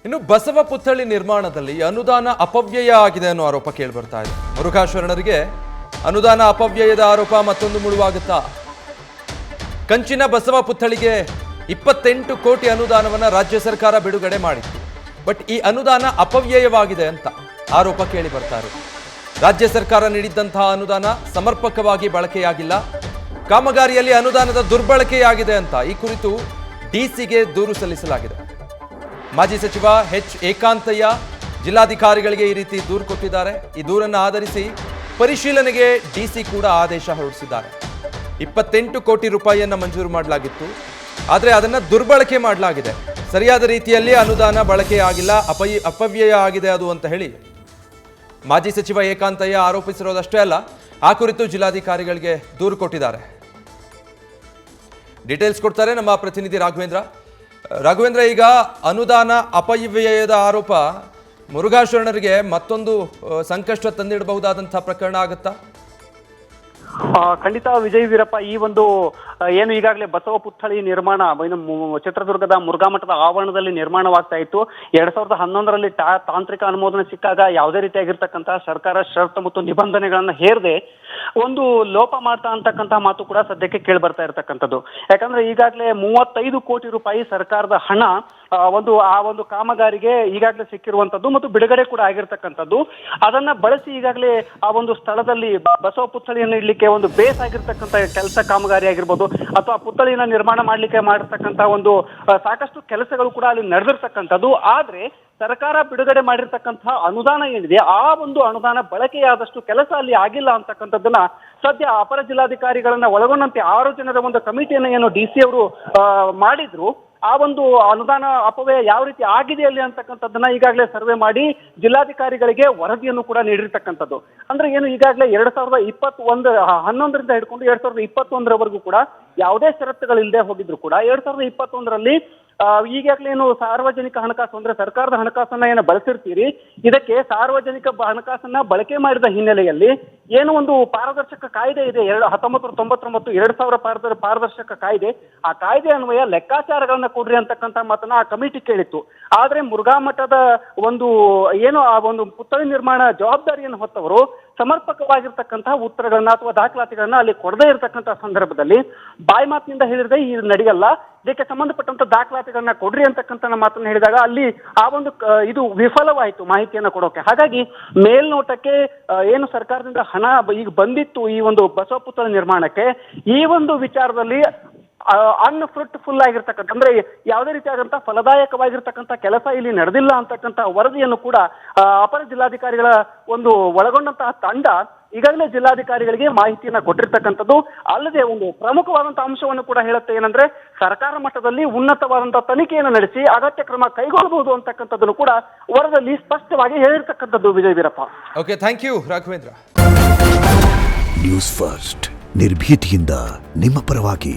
ಇನ್ನು ಬಸವ ಪುತ್ಥಳಿ ನಿರ್ಮಾಣದಲ್ಲಿ ಅನುದಾನ ಅಪವ್ಯಯ ಆಗಿದೆ ಅನ್ನೋ ಆರೋಪ ಕೇಳಿಬರ್ತಾ ಇದೆ. ಮುರುಘಾ ಶರಣರಿಗೆ ಅನುದಾನ ಅಪವ್ಯಯದ ಆರೋಪ ಮತ್ತೊಂದು ಮುಳುವಾಗುತ್ತಾ? ಕಂಚಿನ ಬಸವ ಪುತ್ಥಳಿಗೆ 28 ಕೋಟಿ ಅನುದಾನವನ್ನು ರಾಜ್ಯ ಸರ್ಕಾರ ಬಿಡುಗಡೆ ಮಾಡಿತ್ತು. ಬಟ್ ಈ ಅನುದಾನ ಅಪವ್ಯಯವಾಗಿದೆ ಅಂತ ಆರೋಪ ಕೇಳಿ ಬರ್ತಾ ಇದೆ. ರಾಜ್ಯ ಸರ್ಕಾರ ನೀಡಿದ್ದಂತಹ ಅನುದಾನ ಸಮರ್ಪಕವಾಗಿ ಬಳಕೆಯಾಗಿಲ್ಲ, ಕಾಮಗಾರಿಯಲ್ಲಿ ಅನುದಾನದ ದುರ್ಬಳಕೆಯಾಗಿದೆ ಅಂತ ಈ ಕುರಿತು ಡಿಸಿಗೆ ದೂರು ಸಲ್ಲಿಸಲಾಗಿದೆ. ಮಾಜಿ ಸಚಿವ ಎಚ್ ಏಕಾಂತಯ್ಯ ಜಿಲ್ಲಾಧಿಕಾರಿಗಳಿಗೆ ಈ ರೀತಿ ದೂರು ಕೊಟ್ಟಿದ್ದಾರೆ. ಈ ದೂರನ್ನು ಆಧರಿಸಿ ಪರಿಶೀಲನೆಗೆ ಡಿಸಿ ಕೂಡ ಆದೇಶ ಹೊರಡಿಸಿದ್ದಾರೆ. 28 ಕೋಟಿ ರೂಪಾಯಿಯನ್ನು ಮಂಜೂರು ಮಾಡಲಾಗಿತ್ತು, ಆದರೆ ಅದನ್ನು ದುರ್ಬಳಕೆ ಮಾಡಲಾಗಿದೆ, ಸರಿಯಾದ ರೀತಿಯಲ್ಲಿ ಅನುದಾನ ಬಳಕೆ ಆಗಿಲ್ಲ, ಅಪವ್ಯಯ ಆಗಿದೆ ಅದು ಅಂತ ಹೇಳಿ ಮಾಜಿ ಸಚಿವ ಏಕಾಂತಯ್ಯ ಆರೋಪಿಸಿರೋದಷ್ಟೇ ಅಲ್ಲ, ಆ ಕುರಿತು ಜಿಲ್ಲಾಧಿಕಾರಿಗಳಿಗೆ ದೂರು ಕೊಟ್ಟಿದ್ದಾರೆ. ಡೀಟೇಲ್ಸ್ ಕೊಡ್ತಾರೆ ನಮ್ಮ ಪ್ರತಿನಿಧಿ ರಾಘವೇಂದ್ರ. ಈಗ ಅನುದಾನ ಅಪವ್ಯಯದ ಆರೋಪ ಮುರುಘಾ ಶರಣರಿಗೆ ಮತ್ತೊಂದು ಸಂಕಷ್ಟ ತಂದಿಡಬಹುದಾದಂತಹ ಪ್ರಕರಣ ಆಗುತ್ತಾ? ಖಂಡಿತ ವಿಜಯ್ ವೀರಪ್ಪ, ಈ ಒಂದು ಏನು ಈಗಾಗಲೇ ಬಸವ ಪುತ್ಥಳಿ ನಿರ್ಮಾಣ ಚಿತ್ರದುರ್ಗದ ಮುರುಘಾ ಮಠದ ಆವರಣದಲ್ಲಿ ನಿರ್ಮಾಣವಾಗ್ತಾ ಇತ್ತು. 2011ರಲ್ಲಿ ತಾಂತ್ರಿಕ ಅನುಮೋದನೆ ಸಿಕ್ಕಾಗ ಯಾವುದೇ ರೀತಿಯಾಗಿರ್ತಕ್ಕಂತಹ ಸರ್ಕಾರ ಷರತ್ತು ಮತ್ತು ನಿಬಂಧನೆಗಳನ್ನ ಹೇರದೆ ಒಂದು ಲೋಪ ಮಾಡ್ತಾ ಅಂತಕ್ಕಂತಹ ಮಾತು ಕೂಡ ಸದ್ಯಕ್ಕೆ ಕೇಳಿ ಬರ್ತಾ ಇರತಕ್ಕಂಥದ್ದು. ಯಾಕಂದ್ರೆ ಈಗಾಗಲೇ 35 ಕೋಟಿ ರೂಪಾಯಿ ಸರ್ಕಾರದ ಹಣ ಆ ಒಂದು ಕಾಮಗಾರಿಗೆ ಈಗಾಗಲೇ ಸಿಕ್ಕಿರುವಂತದ್ದು ಮತ್ತು ಬಿಡುಗಡೆ ಕೂಡ ಆಗಿರ್ತಕ್ಕಂಥದ್ದು. ಅದನ್ನ ಬಳಸಿ ಈಗಾಗಲೇ ಆ ಒಂದು ಸ್ಥಳದಲ್ಲಿ ಬಸವ ಪುತ್ಥಳಿಯನ್ನು ಇಡ್ಲಿಕ್ಕೆ ಒಂದು ಬೇಸ್ ಆಗಿರ್ತಕ್ಕಂಥ ಕೆಲಸ ಕಾಮಗಾರಿ ಆಗಿರ್ಬೋದು, ಅಥವಾ ಪುತ್ಥಳಿನ ನಿರ್ಮಾಣ ಮಾಡ್ಲಿಕ್ಕೆ ಮಾಡಿರ್ತಕ್ಕಂಥ ಒಂದು ಸಾಕಷ್ಟು ಕೆಲಸಗಳು ಕೂಡ ಅಲ್ಲಿ ನಡೆದಿರ್ತಕ್ಕಂಥದ್ದು. ಆದ್ರೆ ಸರ್ಕಾರ ಬಿಡುಗಡೆ ಮಾಡಿರ್ತಕ್ಕಂತಹ ಅನುದಾನ ಏನಿದೆ, ಆ ಒಂದು ಅನುದಾನ ಬಳಕೆಯಾದಷ್ಟು ಕೆಲಸ ಅಲ್ಲಿ ಆಗಿಲ್ಲ ಅಂತಕ್ಕಂಥದ್ದನ್ನ ಸದ್ಯ ಅಪರ ಜಿಲ್ಲಾಧಿಕಾರಿಗಳನ್ನ ಒಳಗೊಂಡಂತೆ 6 ಜನರ ಒಂದು ಕಮಿಟಿಯನ್ನು ಏನು ಡಿಸಿ ಅವರು ಮಾಡಿದ್ರು, ಆ ಒಂದು ಅನುದಾನ ಅಪವ್ಯಯ ಯಾವ ರೀತಿ ಆಗಿದೆ ಅಲ್ಲಿ ಅಂತಕ್ಕಂಥದ್ದನ್ನ ಈಗಾಗಲೇ ಸರ್ವೆ ಮಾಡಿ ಜಿಲ್ಲಾಧಿಕಾರಿಗಳಿಗೆ ವರದಿಯನ್ನು ಕೂಡ ನೀಡಿರ್ತಕ್ಕಂಥದ್ದು. ಅಂದ್ರೆ ಏನು, ಈಗಾಗಲೇ 2011ರಿಂದ ಹಿಡ್ಕೊಂಡು 2021ರವರೆಗೂ ಕೂಡ ಯಾವುದೇ ಷರತ್ತುಗಳಿಲ್ಲದೆ ಹೋಗಿದ್ರು ಕೂಡ 2021ರಲ್ಲಿ ಈಗಾಗಲೇ ಏನು ಸಾರ್ವಜನಿಕ ಹಣಕಾಸು ಅಂದ್ರೆ ಸರ್ಕಾರದ ಹಣಕಾಸನ್ನ ಏನು ಬಳಸಿರ್ತೀರಿ, ಇದಕ್ಕೆ ಸಾರ್ವಜನಿಕ ಹಣಕಾಸನ್ನ ಬಳಕೆ ಮಾಡಿದ ಹಿನ್ನೆಲೆಯಲ್ಲಿ ಏನು ಒಂದು ಪಾರದರ್ಶಕ ಕಾಯ್ದೆ ಇದೆ 1999 2000 ಪಾರದರ್ಶಕ ಕಾಯ್ದೆ, ಆ ಕಾಯ್ದೆ ಅನ್ವಯ ಲೆಕ್ಕಾಚಾರಗಳನ್ನ ಕೊಡ್ರಿ ಅಂತಕ್ಕಂಥ ಮಾತನ್ನ ಆ ಕಮಿಟಿ ಕೇಳಿತ್ತು. ಆದ್ರೆ ಮುರುಘಾ ಮಠದ ಒಂದು ಏನು ಆ ಒಂದು ಪುತ್ಥಳಿ ನಿರ್ಮಾಣ ಜವಾಬ್ದಾರಿಯನ್ನು ಹೊತ್ತವರು ಸಮರ್ಪಕವಾಗಿರ್ತಕ್ಕಂತಹ ಉತ್ತರಗಳನ್ನ ಅಥವಾ ದಾಖಲಾತಿಗಳನ್ನ ಅಲ್ಲಿ ಕೊಡದೇ ಇರತಕ್ಕಂತಹ ಸಂದರ್ಭದಲ್ಲಿ ಬಾಯಿ ಮಾತಿನಿಂದ ಹೇಳಿದ್ರೆ ಇದು ನಡೆಯಲ್ಲ, ಇದಕ್ಕೆ ಸಂಬಂಧಪಟ್ಟಂತ ದಾಖಲಾತಿಗಳನ್ನ ಕೊಡ್ರಿ ಅಂತಕ್ಕಂಥ ಮಾತನ್ನ ಹೇಳಿದಾಗ ಅಲ್ಲಿ ಆ ಒಂದು ಇದು ವಿಫಲವಾಯಿತು ಮಾಹಿತಿಯನ್ನ ಕೊಡೋಕೆ. ಹಾಗಾಗಿ ಮೇಲ್ನೋಟಕ್ಕೆ ಏನು ಸರ್ಕಾರದಿಂದ ಹಣ ಈಗ ಬಂದಿತ್ತು ಈ ಒಂದು ಬಸವ ಪುತ್ಥಳಿ ನಿರ್ಮಾಣಕ್ಕೆ, ಈ ಒಂದು ವಿಚಾರದಲ್ಲಿ ಅನ್ಫ್ರೂಟ್ಫುಲ್ ಆಗಿರ್ತಕ್ಕಂಥ ಅಂದ್ರೆ ಯಾವುದೇ ರೀತಿಯಾದಂತಹ ಫಲದಾಯಕವಾಗಿರ್ತಕ್ಕಂಥ ಕೆಲಸ ಇಲ್ಲಿ ನಡೆದಿಲ್ಲ ಅಂತಕ್ಕಂಥ ವರದಿಯನ್ನು ಕೂಡ ಅಪರ ಜಿಲ್ಲಾಧಿಕಾರಿಗಳ ಒಂದು ಒಳಗೊಂಡಂತಹ ತಂಡ ಈಗಾಗಲೇ ಜಿಲ್ಲಾಧಿಕಾರಿಗಳಿಗೆ ಮಾಹಿತಿಯನ್ನ ಕೊಟ್ಟಿರ್ತಕ್ಕಂಥದ್ದು. ಅಲ್ಲದೆ ಒಂದು ಪ್ರಮುಖವಾದಂತಹ ಅಂಶವನ್ನು ಕೂಡ ಹೇಳುತ್ತೆ, ಏನಂದ್ರೆ ಸರ್ಕಾರ ಮಟ್ಟದಲ್ಲಿ ಉನ್ನತವಾದಂತಹ ತನಿಖೆಯನ್ನು ನಡೆಸಿ ಅಗತ್ಯ ಕ್ರಮ ಕೈಗೊಳ್ಳಬಹುದು ಅಂತಕ್ಕಂಥದ್ದನ್ನು ಕೂಡ ವರದಿಯಲ್ಲಿ ಸ್ಪಷ್ಟವಾಗಿ ಹೇಳಿರ್ತಕ್ಕಂಥದ್ದು. Vijay Veerappa. Okay, thank you Raghavendra. News first ನಿರ್ಭೀತಿಯಿಂದ ನಿಮ್ಮ ಪರವಾಗಿ.